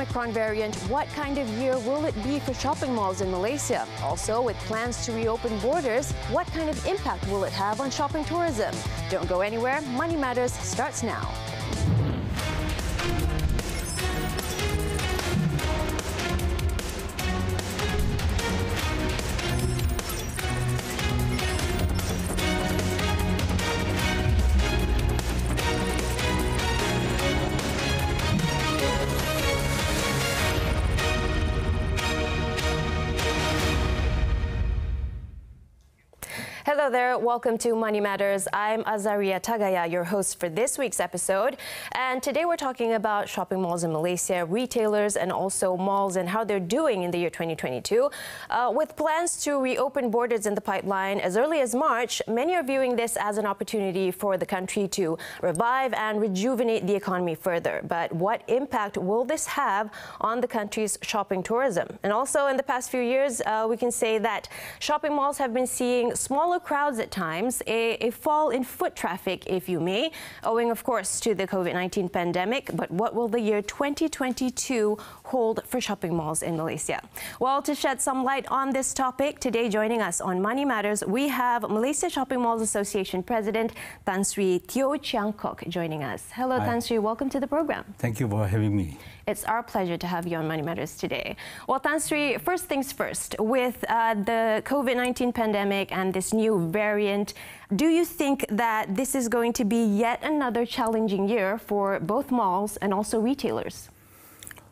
Omicron variant, what kind of year will it be for shopping malls in Malaysia? Also, with plans to reopen borders, what kind of impact will it have on shopping tourism? Don't go anywhere. Money Matters starts now. Hello there, welcome to Money Matters. I'm Azaria Tagaya, your host for this week's episode. And today we're talking about shopping malls in Malaysia, retailers, and also malls and how they're doing in the year 2022. With plans to reopen borders in the pipeline as early as March, many are viewing this as an opportunity for the country to revive and rejuvenate the economy further. But what impact will this have on the country's shopping tourism? And also in the past few years, we can say that shopping malls have been seeing smaller crowds at times, a fall in foot traffic, if you may, owing, of course, to the COVID-19 pandemic. But what will the year 2022 hold for shopping malls in Malaysia? Well, to shed some light on this topic, today joining us on Money Matters, we have Malaysia Shopping Malls Association President Tan Sri Teo Chiang Kok joining us. Hello, Tan Sri. Welcome to the program. Thank you for having me. It's our pleasure to have you on Money Matters today. Well, Tan Sri, first things first, with the COVID-19 pandemic and this new variant, do you think that this is going to be yet another challenging year for both malls and also retailers?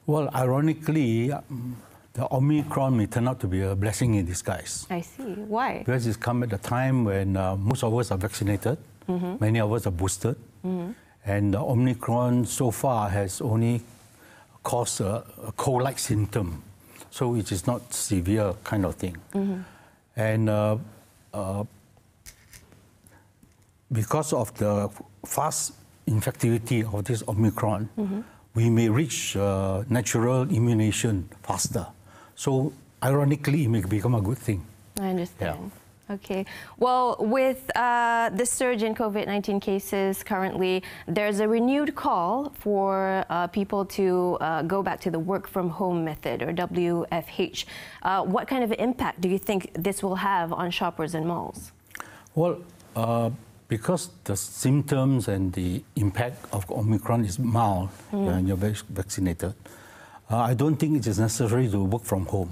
Well, ironically, the Omicron may turn out to be a blessing in disguise. I see. Why? Because it's come at a time when most of us are vaccinated, many of us are boosted, and the Omicron so far has only caused a cold-like symptom, so it is not severe kind of thing. And because of the fast infectivity of this Omicron, we may reach natural immunization faster. So ironically, it may become a good thing. I understand. Yeah. Okay. Well, with the surge in COVID-19 cases currently, there's a renewed call for people to go back to the work from home method, or WFH. What kind of impact do you think this will have on shoppers and malls? Well, because the symptoms and the impact of Omicron is mild when you're vaccinated, I don't think it is necessary to work from home.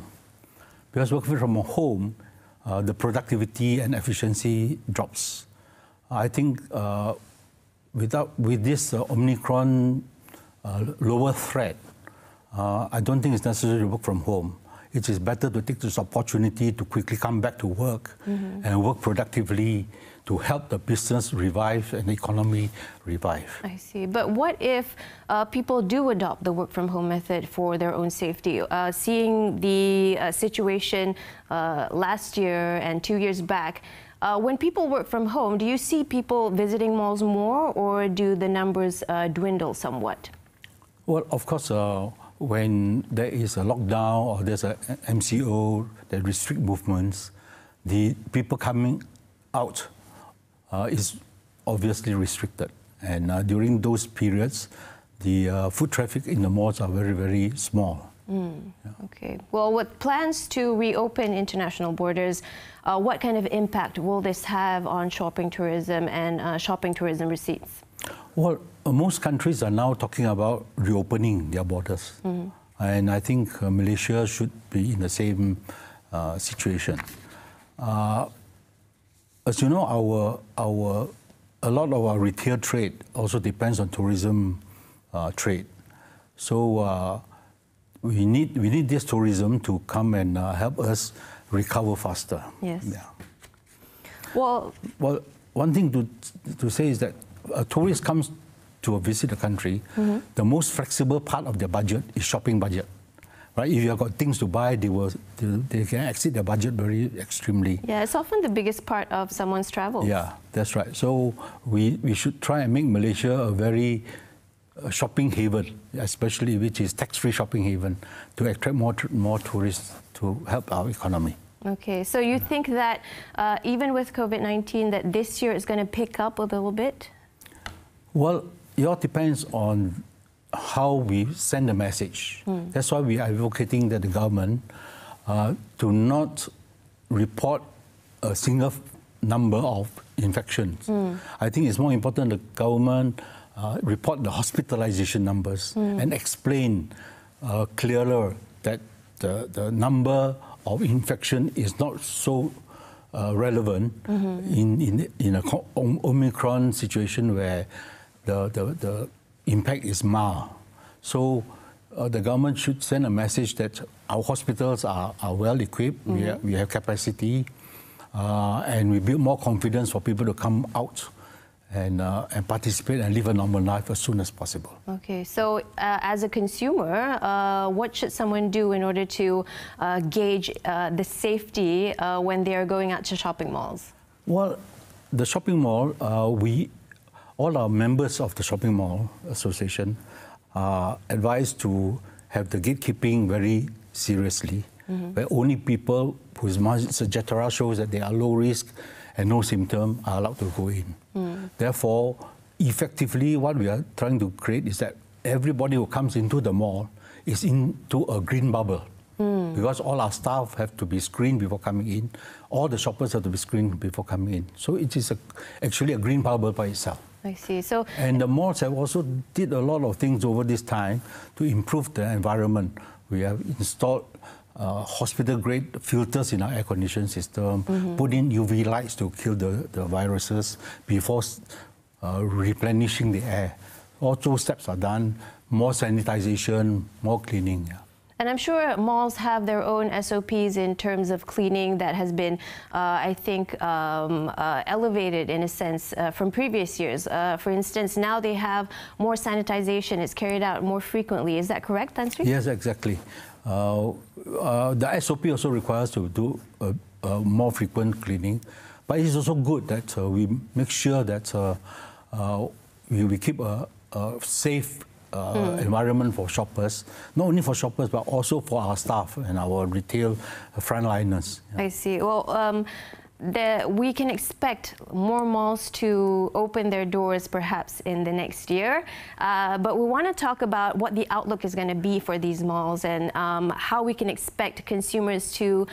Because working from home, the productivity and efficiency drops. I think with this Omicron lower threat, I don't think it's necessary to work from home. It is better to take this opportunity to quickly come back to work and work productively to help the business revive and the economy revive. I see. But what if people do adopt the work from home method for their own safety? Seeing the situation last year and 2 years back, when people work from home, do you see people visiting malls more, or do the numbers dwindle somewhat? Well, of course, when there is a lockdown or there's a MCO that restrict movements, the people coming out is obviously restricted. And during those periods, the foot traffic in the malls are very, very small. Yeah. Okay. Well, with plans to reopen international borders, what kind of impact will this have on shopping tourism and shopping tourism receipts? Well, most countries are now talking about reopening their borders. And I think Malaysia should be in the same situation. As you know, a lot of our retail trade also depends on tourism trade. So we need this tourism to come and help us recover faster. Yes. Yeah. Well, one thing to say is that a tourist comes to visit the country, the most flexible part of their budget is shopping budget. Right? If you've got things to buy, they can exceed their budget very extremely. Yeah, it's often the biggest part of someone's travel. Yeah, that's right. So we should try and make Malaysia a very shopping haven, especially which is tax-free shopping haven, to attract more tourists to help our economy. Okay, so you think that even with COVID-19, that this year is going to pick up a little bit? Well, it all depends on how we send the message. That's why we are advocating that the government do not report a single number of infections. I think it's more important the government report the hospitalization numbers and explain clearer that the number of infection is not so relevant in a Omicron situation where the impact is mild. So the government should send a message that our hospitals are well equipped, we have capacity, and we build more confidence for people to come out and participate and live a normal life as soon as possible. Okay, so as a consumer, what should someone do in order to gauge the safety when they are going out to shopping malls? Well, the shopping mall, all our members of the shopping mall association are advised to have the gatekeeping very seriously, where only people whose etc. shows that they are low risk and no symptom are allowed to go in. Therefore, effectively, what we are trying to create is that everybody who comes into the mall is into a green bubble. Because all our staff have to be screened before coming in. All the shoppers have to be screened before coming in. So it is actually a green bubble by itself. I see. So, and the malls have also did a lot of things over this time to improve the environment. We have installed hospital-grade filters in our air conditioning system, put in UV lights to kill the viruses before replenishing the air. All those steps are done, more sanitization, more cleaning. Yeah. And I'm sure malls have their own SOPs in terms of cleaning that has been, I think, elevated in a sense from previous years. For instance, now they have more sanitization. It's carried out more frequently. Is that correct, Tan Sri? Yes, exactly. The SOP also requires to do more frequent cleaning. But it's also good that we make sure that we keep a safe environment for shoppers, not only for shoppers, but also for our staff and our retail frontliners. Yeah. I see. Well, we can expect more malls to open their doors perhaps in the next year. But we want to talk about what the outlook is going to be for these malls and how we can expect consumers to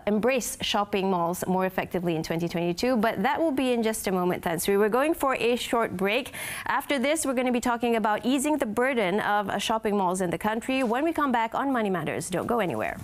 embrace shopping malls more effectively in 2022. But that will be in just a moment, Tan Sri. We're going for a short break. After this, we're going to be talking about easing the burden of shopping malls in the country. When we come back on Money Matters, don't go anywhere.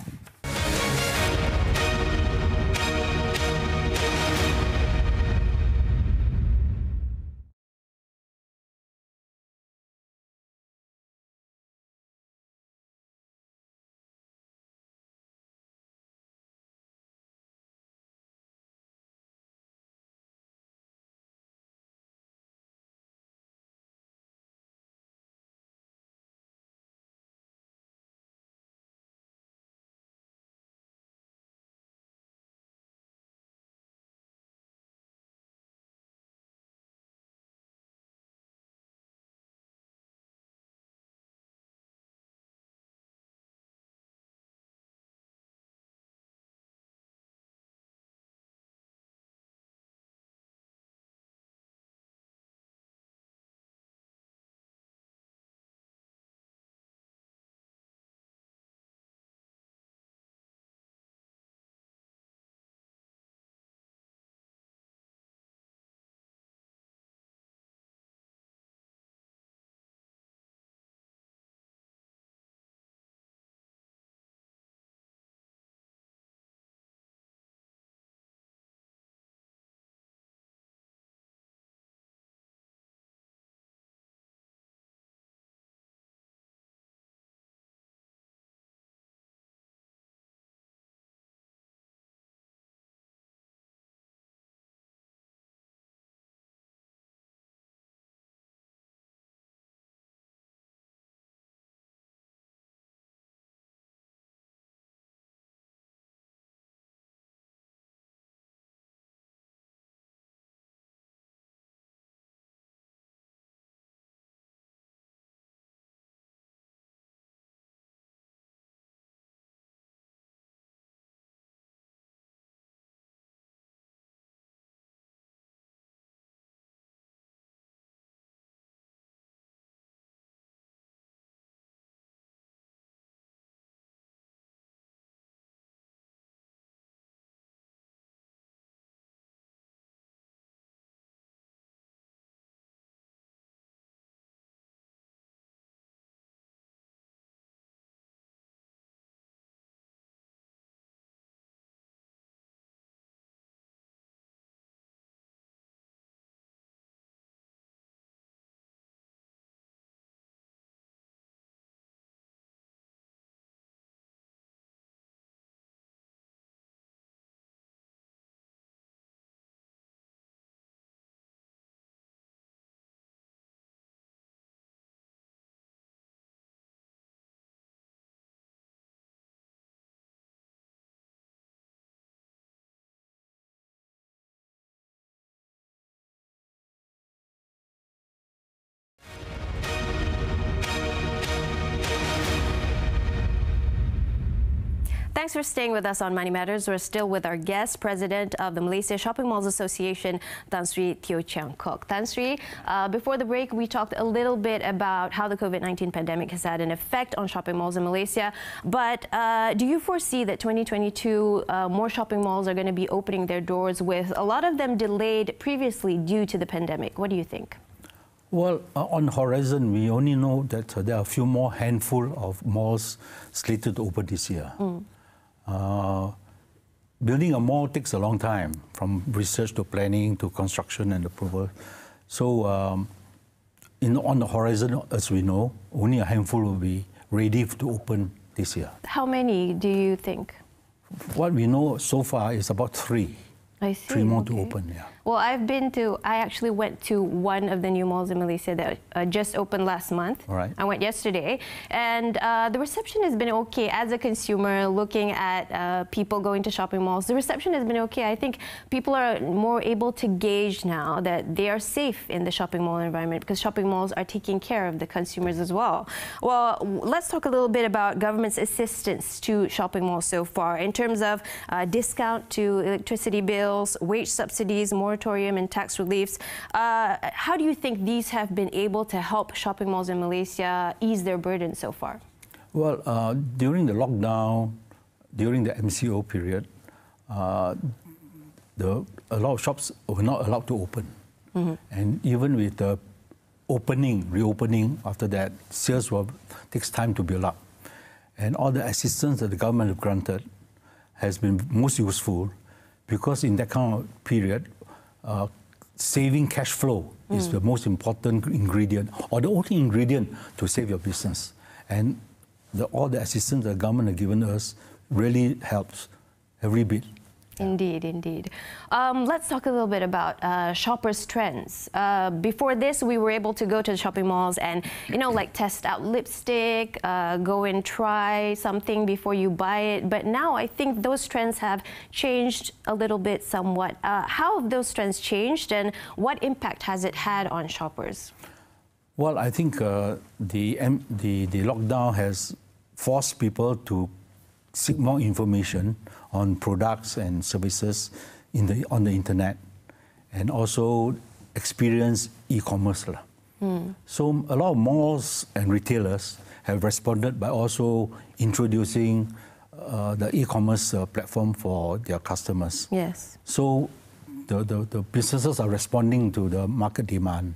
Thanks for staying with us on Money Matters. We're still with our guest, President of the Malaysia Shopping Malls Association, Tan Sri Teo Chiang Kok. Tan Sri, before the break, we talked a little bit about how the COVID-19 pandemic has had an effect on shopping malls in Malaysia. But do you foresee that 2022, more shopping malls are going to be opening their doors, with a lot of them delayed previously due to the pandemic? What do you think? Well, on the horizon, we only know that there are a few more handful of malls slated to open this year. Building a mall takes a long time, from research to planning to construction and approval. So on the horizon, as we know, only a handful will be ready to open this year. How many do you think? What we know so far is about 3. I see. 3 more to open, yeah. Well, I actually went to one of the new malls in Malaysia that just opened last month. All right. I went yesterday, and the reception has been okay. As a consumer looking at people going to shopping malls, the reception has been okay. I think people are more able to gauge now that they are safe in the shopping mall environment, because shopping malls are taking care of the consumers as well. Well, let's talk a little bit about government's assistance to shopping malls so far in terms of discount to electricity bills, wage subsidies, moratorium and tax reliefs. How do you think these have been able to help shopping malls in Malaysia ease their burden so far? Well, during the lockdown, during the MCO period, a lot of shops were not allowed to open. And even with the reopening after that, sales takes time to build up. And all the assistance that the government have granted has been most useful, because in that kind of period, saving cash flow is the most important ingredient, or the only ingredient to save your business. And all the assistance the government has given us really helps every bit. Indeed, indeed. Let's talk a little bit about shoppers' trends. Before this, we were able to go to the shopping malls and, like test out lipstick, go and try something before you buy it. But now I think those trends have changed a little bit somewhat. How have those trends changed, and what impact has it had on shoppers? Well, I think the lockdown has forced people to seek more information on products and services on the internet, and also experience e-commerce. So a lot of malls and retailers have responded by also introducing the e-commerce platform for their customers. Yes. So the businesses are responding to the market demand.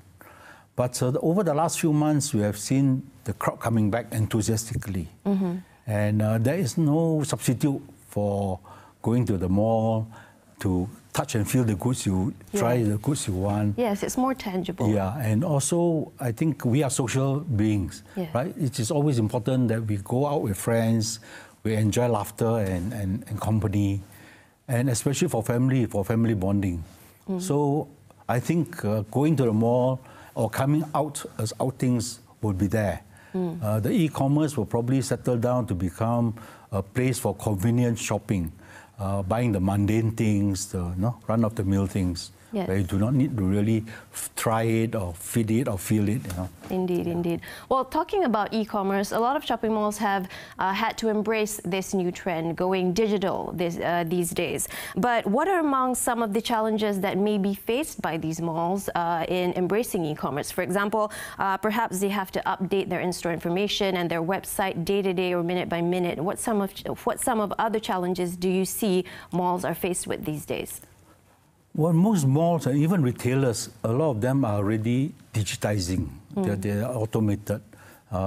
But over the last few months, we have seen the crowd coming back enthusiastically. And there is no substitute for going to the mall to touch and feel the goods you try, the goods you want. Yes, it's more tangible. Yeah, and also I think we are social beings, right? It is always important that we go out with friends, we enjoy laughter and company, and especially for family bonding. So I think going to the mall or coming out as outings will be there. The e-commerce will probably settle down to become a place for convenient shopping, buying the mundane things, the run-of-the-mill things, where you do not need to really try it or fit it or feel it. Indeed, indeed. Well, talking about e-commerce, a lot of shopping malls have had to embrace this new trend, going digital these days. But what are among some of the challenges that may be faced by these malls in embracing e-commerce? For example, perhaps they have to update their in-store information and their website day to day or minute by minute. What some of other challenges do you see malls are faced with these days? Well, most malls and even retailers, a lot of them are already digitizing. They are automated,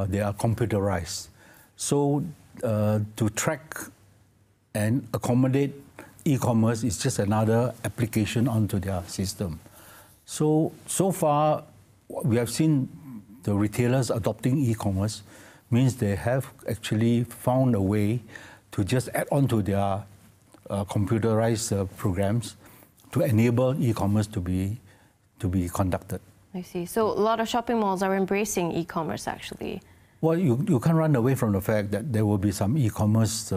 they are computerized. So to track and accommodate e-commerce is just another application onto their system. So far, we have seen the retailers adopting e-commerce means they have actually found a way to just add on to their computerized programs to enable e-commerce to be conducted. I see. So a lot of shopping malls are embracing e-commerce, actually. Well, you can't run away from the fact that there will be some e-commerce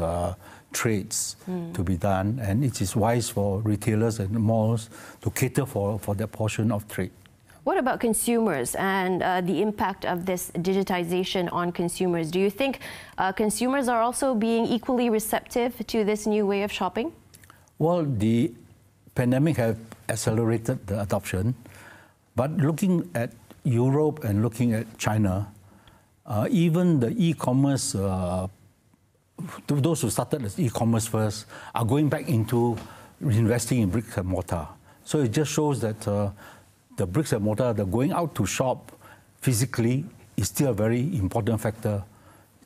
trades to be done, and it is wise for retailers and malls to cater for that portion of trade. What about consumers and the impact of this digitization on consumers? Do you think consumers are also being equally receptive to this new way of shopping? Well, the pandemic has accelerated the adoption, but looking at Europe and looking at China, even the e-commerce, those who started as e-commerce first, are going back into investing in bricks and mortar. So it just shows that the bricks and mortar, the going out to shop physically, is still a very important factor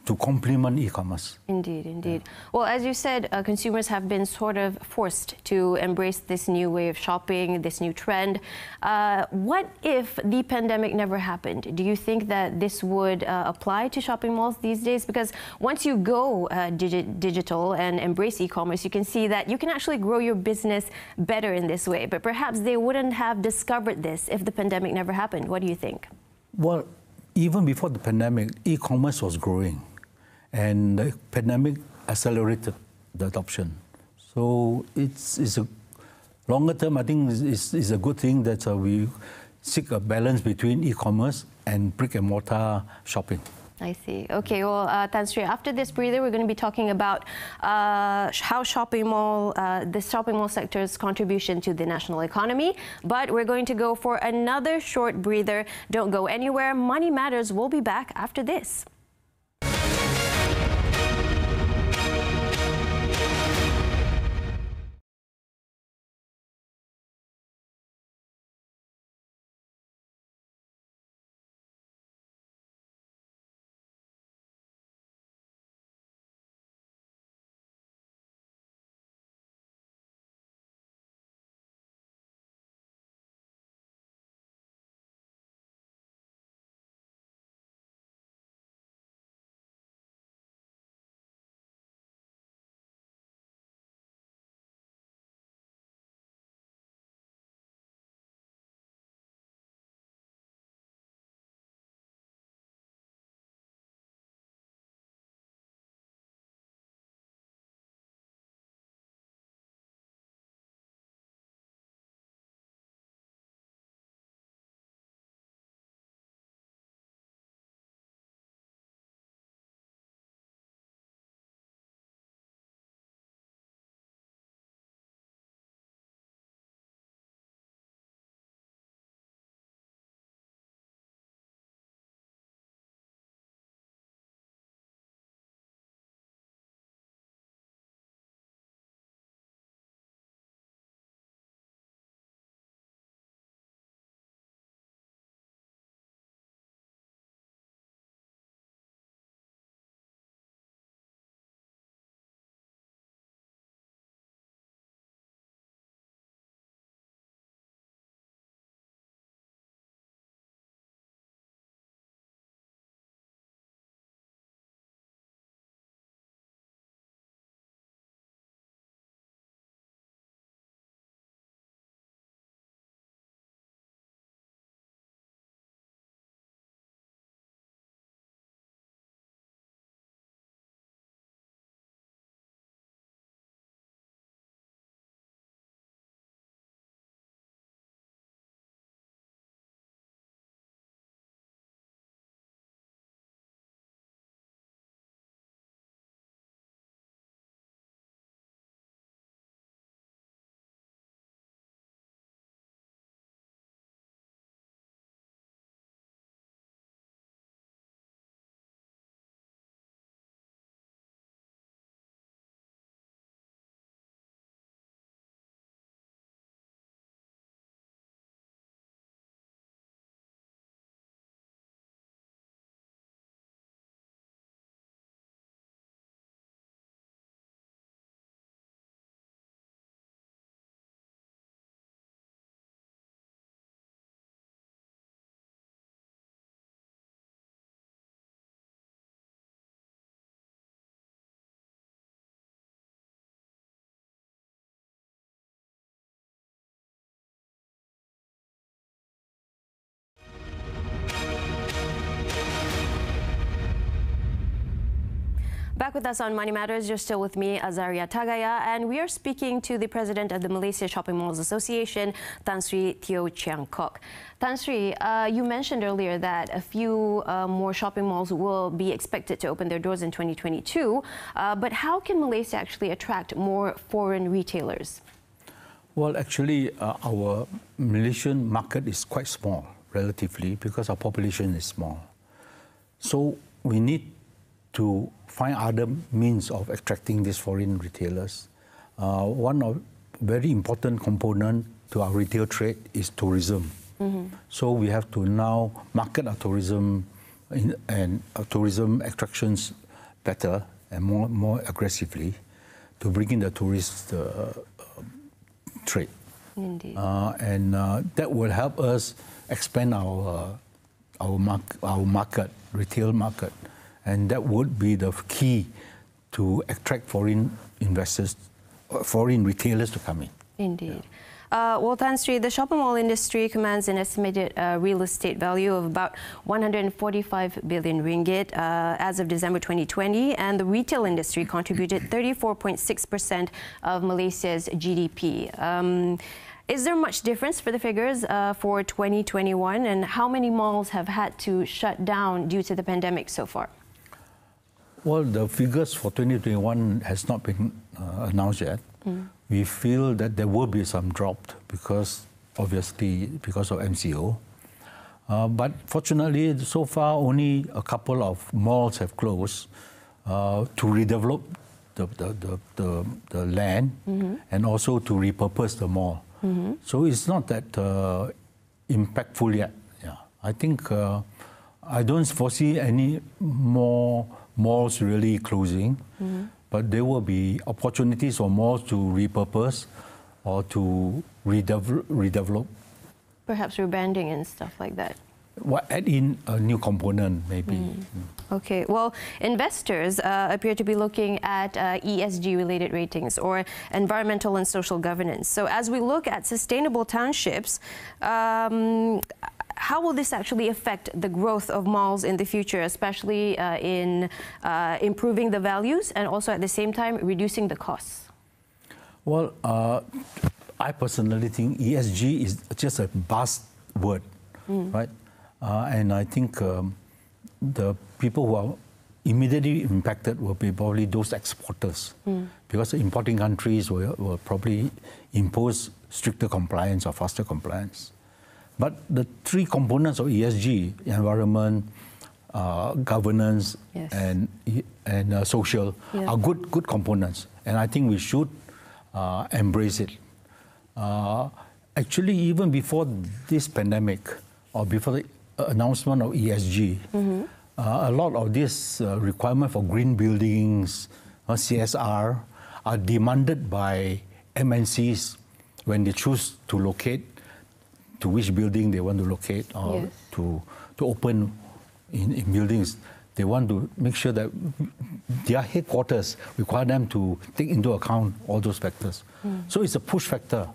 to complement e-commerce. Indeed, indeed. Well, as you said, consumers have been sort of forced to embrace this new way of shopping, this new trend. What if the pandemic never happened? Do you think that this would apply to shopping malls these days? Because once you go digital and embrace e-commerce, you can see that you can actually grow your business better in this way. But perhaps they wouldn't have discovered this if the pandemic never happened. What do you think? Well, even before the pandemic, e-commerce was growing. And the pandemic accelerated the adoption. So it's a longer term, I think it's a good thing that we seek a balance between e-commerce and brick and mortar shopping. I see. Okay, well, Tan Sri, after this breather, we're going to be talking about how the shopping mall sector's contribution to the national economy. But we're going to go for another short breather. Don't go anywhere. Money Matters will be back after this. Back with us on Money Matters, you're still with me, Azaria Tagaya, and we are speaking to the president of the Malaysia Shopping Malls Association, Tan Sri Teo Chiang Kok. Tan Sri, you mentioned earlier that a few more shopping malls will be expected to open their doors in 2022, but how can Malaysia actually attract more foreign retailers? Well, actually, our Malaysian market is quite small, relatively, because our population is small. So we need to find other means of attracting these foreign retailers. One of very important component to our retail trade is tourism. So we have to now market our tourism and tourism attractions better and more aggressively to bring in the tourist trade. Indeed. And that will help us expand our market, retail market. And that would be the key to attract foreign investors, foreign retailers to come in. Indeed. Well, Tan Sri, the shopping mall industry commands an estimated real estate value of about 145 billion ringgit as of December 2020, and the retail industry contributed 34.6% of Malaysia's GDP. Is there much difference for the figures for 2021, and how many malls have had to shut down due to the pandemic so far? Well, the figures for 2021 has not been announced yet. We feel that there will be some drop because, obviously, because of MCO. But fortunately, so far, only a couple of malls have closed to redevelop the land and also to repurpose the mall. So it's not that impactful yet. Yeah, I think I don't foresee any more malls really closing, but there will be opportunities for malls to repurpose or to redevelop. Perhaps rebranding and stuff like that. Add in a new component, maybe. Okay, well, investors appear to be looking at ESG-related ratings or environmental and social governance. So as we look at sustainable townships, how will this actually affect the growth of malls in the future, especially in improving the values and also at the same time reducing the costs? Well, I personally think ESG is just a buzzword, right? And I think the people who are immediately impacted will be probably those exporters, because the importing countries will probably impose stricter compliance or faster compliance. But the three components of ESG, environment, governance, and social, are good components. And I think we should embrace it. Actually, even before this pandemic, or before the announcement of ESG, a lot of this requirement for green buildings, CSR, are demanded by MNCs when they choose to locate to which building they want to locate or to open in buildings. They want to make sure that their headquarters require them to take into account all those factors. So it's a push factor.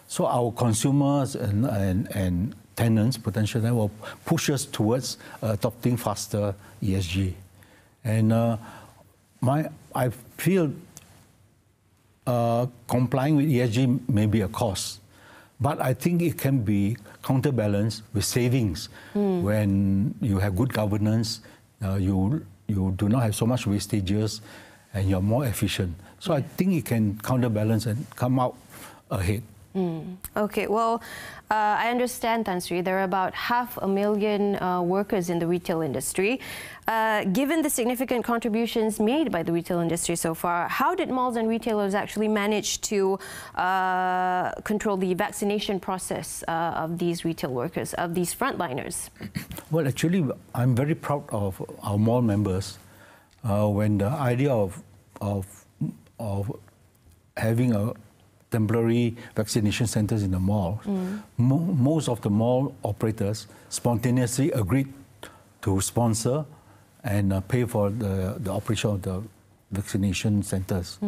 So our consumers and tenants, potentially, will push us towards adopting faster ESG. And I feel complying with ESG may be a cost, but I think it can be counterbalanced with savings. When you have good governance, you do not have so much wastages, and you're more efficient. So I think it can counterbalance and come out ahead. Okay, well, I understand, Tan Sri, there are about 500,000 workers in the retail industry. Given the significant contributions made by the retail industry so far, how did malls and retailers actually manage to control the vaccination process of these retail workers, of these frontliners? Well, actually, I'm very proud of our mall members. When the idea of having a temporary vaccination centers in the mall, most of the mall operators spontaneously agreed to sponsor and pay for the operation of the vaccination centers.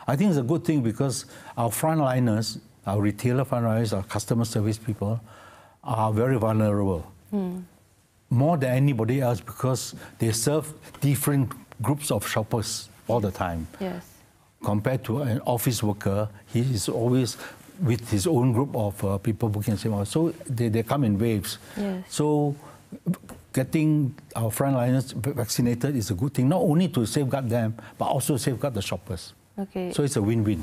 I think it's a good thing because our frontliners, our retailer frontliners, our customer service people are very vulnerable. More than anybody else, because they serve different groups of shoppers all the time. Yes. Compared to an office worker, he is always with his own group of people working the same hours. So they come in waves. Yes. So getting our frontliners vaccinated is a good thing, not only to safeguard them, but also safeguard the shoppers. Okay. So it's a win-win.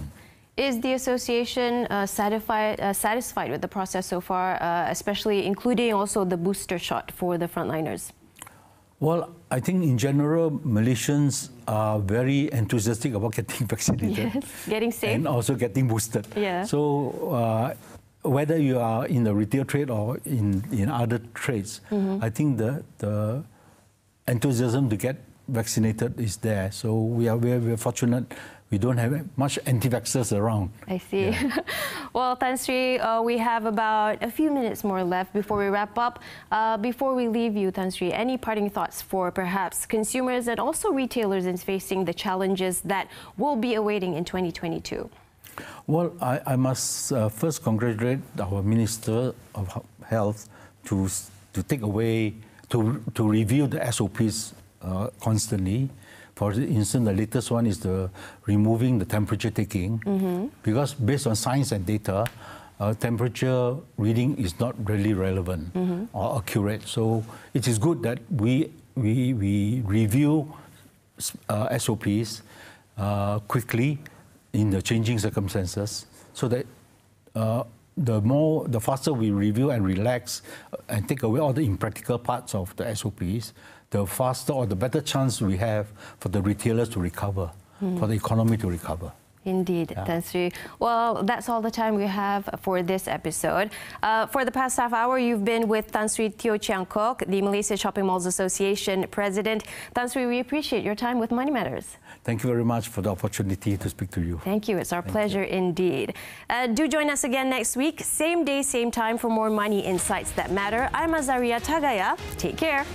Is the association satisfied with the process so far, especially including also the booster shot for the frontliners? Well, I think in general, Malaysians are very enthusiastic about getting vaccinated. Yes, getting safe. And also getting boosted. Yeah. So whether you are in the retail trade or in other trades, I think the enthusiasm to get vaccinated is there. So we are fortunate. We don't have much anti-vaxxers around. I see. Yeah. Well, Tan Sri, we have about a few minutes more left before we wrap up. Before we leave you, Tan Sri, any parting thoughts for perhaps consumers and also retailers in facing the challenges that will be awaiting in 2022? Well, I must first congratulate our Minister of Health to take away, to review the SOPs constantly. For instance, the latest one is the removing the temperature taking, because based on science and data, temperature reading is not really relevant or accurate. So it is good that we review SOPs quickly in the changing circumstances, so that the faster we review and relax and take away all the impractical parts of the SOPs, the faster or the better chance we have for the retailers to recover, for the economy to recover. Indeed, Tan Sri. Well, that's all the time we have for this episode. For the past half hour, you've been with Tan Sri Teo Chiang Kok, the Malaysia Shopping Malls Association President. Tan Sri, we appreciate your time with Money Matters. Thank you very much for the opportunity to speak to you. Thank you. It's our pleasure indeed. Do join us again next week, same day, same time, for more money insights that matter. I'm Azaria Tagaya. Take care.